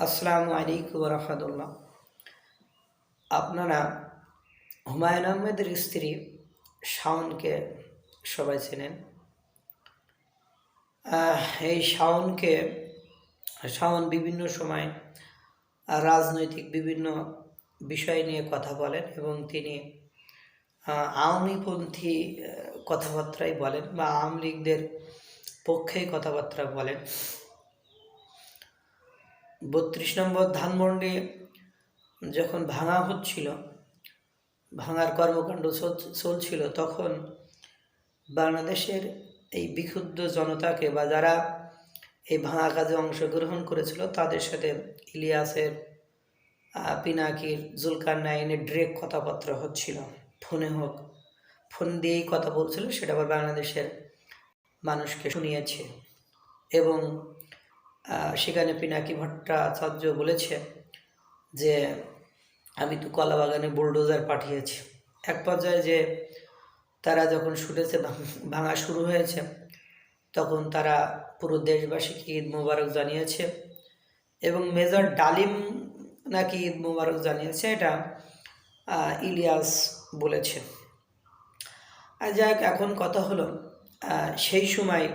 আসসালামু আলাইকুম রহমতুল্লাহ। আপনারা হুমায়ুন আহমেদের স্ত্রী শাওনকে সবাই চেনেন। এই শাওন বিভিন্ন সময় রাজনৈতিক বিভিন্ন বিষয় নিয়ে কথা বলেন এবং তিনি আওয়ামীপন্থী কথাবার্তাই বলেন বা আওয়ামী লীগদের পক্ষে কথাবার্তা বলেন। ৩২ নম্বর ধানমন্ডি যখন ভাঙা হচ্ছিল, ভাঙার কর্মকাণ্ড চলছিল, তখন বাংলাদেশের এই বিক্ষুব্ধ জনতাকে বা যারা এই ভাঙা কাজে অংশগ্রহণ করেছিল তাদের সাথে ইলিয়াসের, পিনাকির, জুলকারনাইনের ডিরেক্ট কথাবার্তা হচ্ছিল। ফোনে হোক, ফোন দিয়েই কথা বলছিল, সেটা আবার বাংলাদেশের মানুষকে শুনিয়েছে। এবং সেখানে পিনাকি ভট্টাচার্য বলেছে যে আমি তো কলা বাগানে বুলডোজার পাঠিয়েছি। এক পর্যায়ে যে তারা যখন শুটেছে, ভাঙা শুরু হয়েছে, তখন তারা পুরো দেশবাসীকে ঈদ মোবারক জানিয়েছে এবং মেজর ডালিম নাকি ঈদ মোবারক জানিয়েছে, এটা ইলিয়াস বলেছে। আর যাই হোক, এখন কথা হলো সেই সময়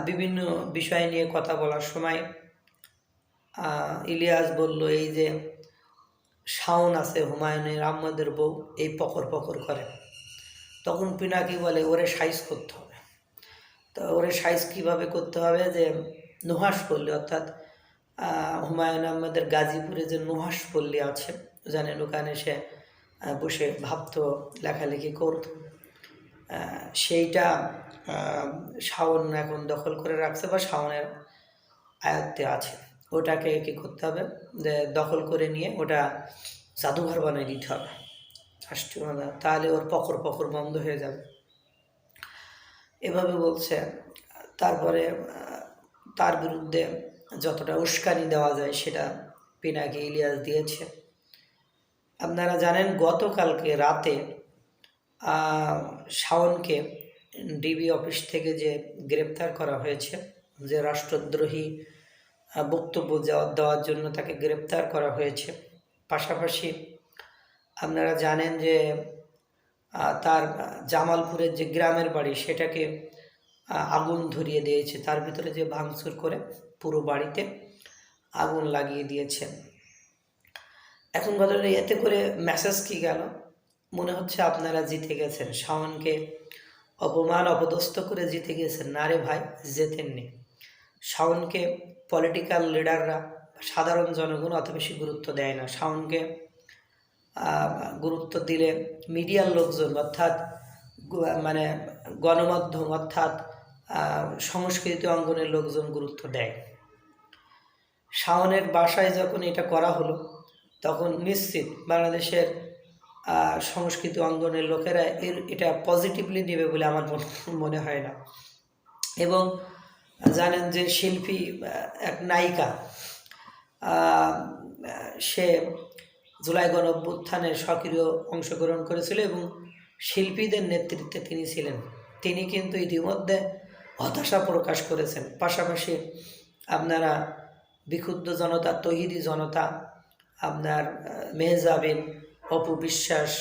বিভিন্ন বিষয় নিয়ে কথা বলার সময় ইলিয়াস বলল, এই যে শাওন আছে হুমায়ুনের আহমেদের বউ, এই পকর পকর করে। তখন পিনাকি বলে ওরে সাইজ করতে হবে। তো ওরে সাইজ কীভাবে করতে হবে, যে নুহাস পল্লী, অর্থাৎ হুমায়ুন আহমেদের গাজীপুরে যে নুহাস পল্লী আছে, জানেন, ওখানে সে বসে ভাবত, লেখালেখি করত। সেইটা শাওন এখন দখল করে রাখছে বা শাওনের আয়ত্তে আছে। ওটাকে কী করতে হবে, যে দখল করে নিয়ে ওটা জাদুঘর বানিয়ে দিতে হবে রাষ্ট্রীয়, তাহলে ওর পকর পকর বন্ধ হয়ে যাবে, এভাবে বলছে। তারপরে তার বিরুদ্ধে যতটা উস্কানি দেওয়া যায় সেটা পিনাকি ইলিয়াস দিয়েছে। আপনারা জানেন গতকালকে রাতে শাওনকে ডিবি অফিস থেকে যে গ্রেপ্তার করা হয়েছে, যে রাষ্ট্রদ্রোহী বক্তব্য দেওয়ার জন্য তাকে গ্রেপ্তার করা হয়েছে। পাশাপাশি আপনারা জানেন যে তার জামালপুরের যে গ্রামের বাড়ি, সেটাকে আগুন ধরিয়ে দিয়েছে, তার ভিতরে যে ভাঙচুর করে পুরো বাড়িতে আগুন লাগিয়ে দিয়েছে। এখন ঘটনা, এতে করে মেসেজ কি গেল, মনে হচ্ছে আপনারা জিতে গেছেন, শাওনকে অপমান অপদস্থ করে জিতে গেছেন। না রে ভাই, জেতেননি। শাওনকে পলিটিক্যাল লিডাররা, সাধারণ জনগণ অত বেশি গুরুত্ব দেয় না। শাওনকে গুরুত্ব দিলে মিডিয়ার লোকজন, অর্থাৎ মানে গণমাধ্যম, অর্থাৎ সংস্কৃতি অঙ্গনের লোকজন গুরুত্ব দেয়। শাওনের বাসায় যখন এটা করা হলো, তখন নিশ্চিত বাংলাদেশের সংস্কৃতি অঙ্গনের লোকেরা এটা পজিটিভলি নেবে বলে আমার মনে হয় না। এবং জানেন যে শিল্পী, এক নায়িকা, সে জুলাই গণঅভ্যুত্থানে সক্রিয় অংশগ্রহণ করেছিল এবং শিল্পীদের নেতৃত্বে তিনি ছিলেন। তিনি কিন্তু ইতিমধ্যে হতাশা প্রকাশ করেছেন। পাশাপাশি আপনারা বিক্ষুব্ধ জনতা, তৌহিদি জনতা, আপনার মেহজাবিন, অপু বিশ্বাস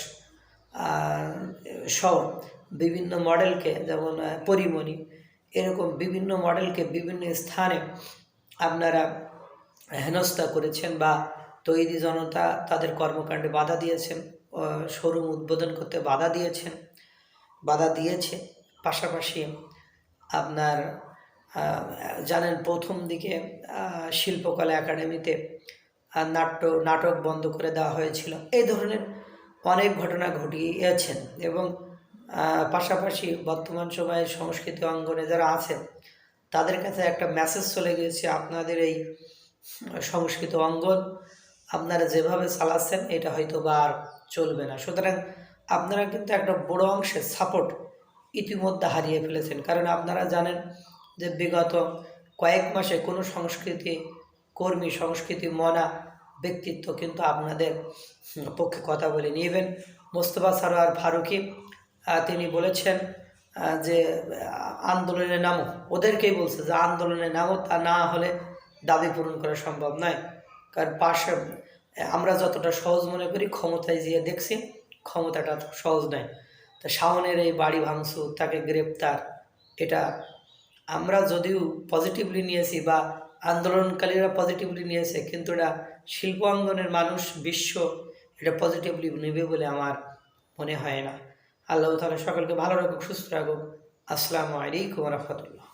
সহ বিভিন্ন মডেলকে, যেমন পরিমণি, এরকম বিভিন্ন মডেলকে বিভিন্ন স্থানে আপনারা হেনস্থা করেছেন বা তৌহিদি জনতা তাদের কর্মকাণ্ডে বাধা দিয়েছেন, শোরুম উদ্বোধন করতে বাধা দিয়েছে। পাশাপাশি আপনার জানেন প্রথম দিকে শিল্পকলা একাডেমিতে নাটক বন্ধ করে দেওয়া হয়েছিল। এই ধরনের অনেক ঘটনা ঘটিয়েছেন এবং পাশাপাশি বর্তমান সময়ে সংস্কৃতি অঙ্গনে যারা আছেন তাদের কাছে একটা মেসেজ চলে গিয়েছে, আপনাদের এই সংস্কৃত অঙ্গন আপনারা যেভাবে চালাচ্ছেন এটা হয়তো বা আর চলবে না। সুতরাং আপনারা কিন্তু একটা বড় অংশের সাপোর্ট ইতিমধ্যে হারিয়ে ফেলেছেন। কারণ আপনারা জানেন যে বিগত কয়েক মাসে কোনো সংস্কৃতি কর্মী, সংস্কৃতি মনা ব্যক্তিত্ব কিন্তু আপনাদের পক্ষে কথা বলে নিবেন। মোস্তফা সরোয়ার ফারুকী তিনি বলেছেন যে আন্দোলনে নামো, ওদেরকেই বলছে যে আন্দোলনে নামো, তা না হলে দাবি পূরণ করা সম্ভব নয়। কারণ পাশে আমরা যতটা সহজ মনে করি, ক্ষমতায় যেয়ে দেখছি ক্ষমতাটা সহজ নয়। তা শাওনের এই বাড়ি ভাঙচুর, তাকে গ্রেপ্তার, এটা আমরা যদিও পজিটিভলি নিয়েছি বা আন্দোলনকারীরা পজিটিভলি নিয়েছে, কিন্তু এটা শিল্প অঙ্গনের মানুষ, বিশ্ব এটা পজিটিভলি নেবে বলে আমার মনে হয় না। আল্লাহ তাআলা সকলকে ভালো রাখুক, সুস্থ রাখুক। আসসালামু আলাইকুম ওয়া রাহমাতুল্লাহ।